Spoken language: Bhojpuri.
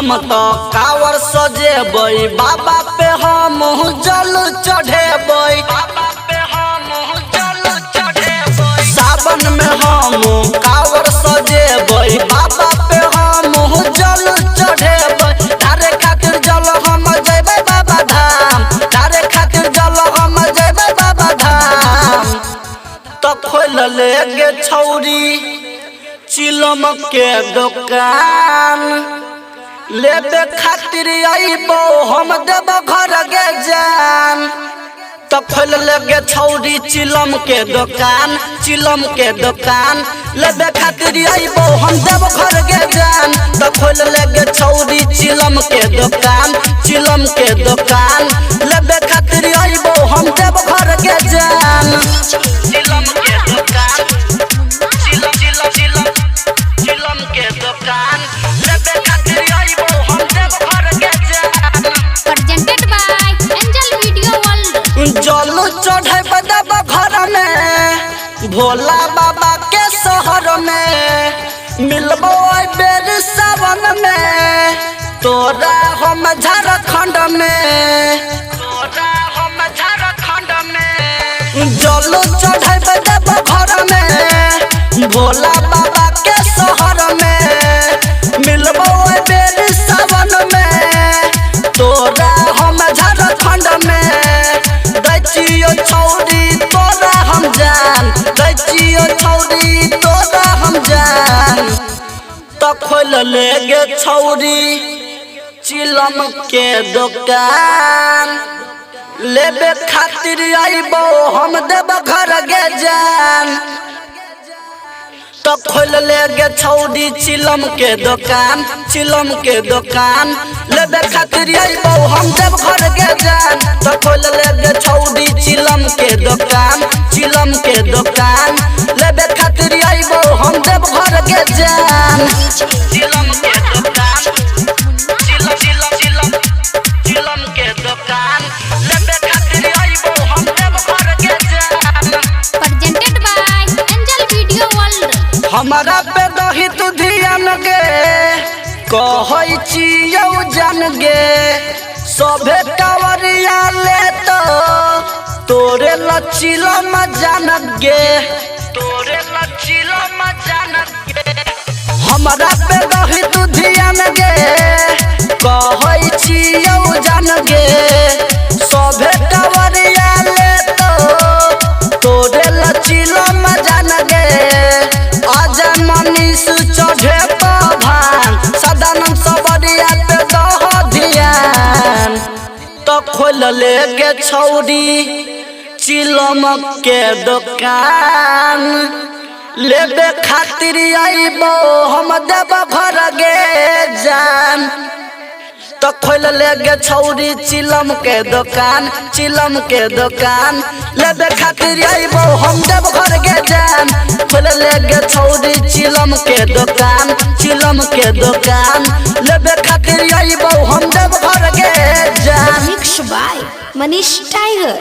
हम तो कावर सजेबै बाबा पे हम जल चढ़ेबै सावन में हम कावर सजेबै बाबा पे हम जल चढ़ेबै तारे खातिर जल हम जेबै बाबा धाम तारे खातिर जल हम जेबै बाबा धाम तो खोल ले गे छौरी चिलम के दुकान लेबे खातिर आइबो हम देब घर गे जान तो खोल लगे छौरी चिलम के दुकान लेबे खातिर आइबो हम देब घर गे जान तो खोल लगे छौरी चिलम के दुकान लेबे खातिर आइबो हम देब घर गे जान चिलम के दुकान चिलम के दुकान लेबे खातिर आइबो हम देब घर गे जान presented by Angel Video World जल चढ़े देब घर में भोला बाबा के शहर में मिलबो बेर सावन में तोरा हम झारखंड में जल चढ़े देब घर में भोला बाबा के शहर में मिलबो बेर सावन में तोरा हम झारखंड में दैचियो छौरी तोरा हम जान दैचियो छौरी तोरा हम जान तो खोल ले गे छौरी चिलम के दुकान लेबे खातिर आइबो हम देब घर गे जान तो खोल ले गे छौरी चिलम के दुकान लेबे खातिर आइबो हम देब घर गे जान तो खोल ले गे छौरी चिलम के दुकान लेबे खातिर आइबो हम देब घर गे जान चिलम के दुकान चिलम के दुकान लेबे खातिर आइबो हम देब घर गे जान presented by Angel Video World हमारा पे दही तू ध्यान गे कहै छियौ जान गे सभे कावरिया ले तो तोरे लचिलम जान गे हमारा पे दही तू ध्यान गे कहै छियौ जान गे सभे कावरिया ले तो तोरे लचिलम जान गे आजा मनीष चढ़े भान सदानम सबरिया पे दह ध्यान तो खोल ले गे छौरी चिलम के दुकान लेबे खातिर आइबो हम देब घर गे जान तो खोल ले गे छौरी चिलम के दुकान लेबे खातिर आइबो हम देब घर गे जान खोल ले गे छौरी चिलम के दुकान लेबे खातिर आइबो हम देब घर गे जान mixed by Manish Tiger।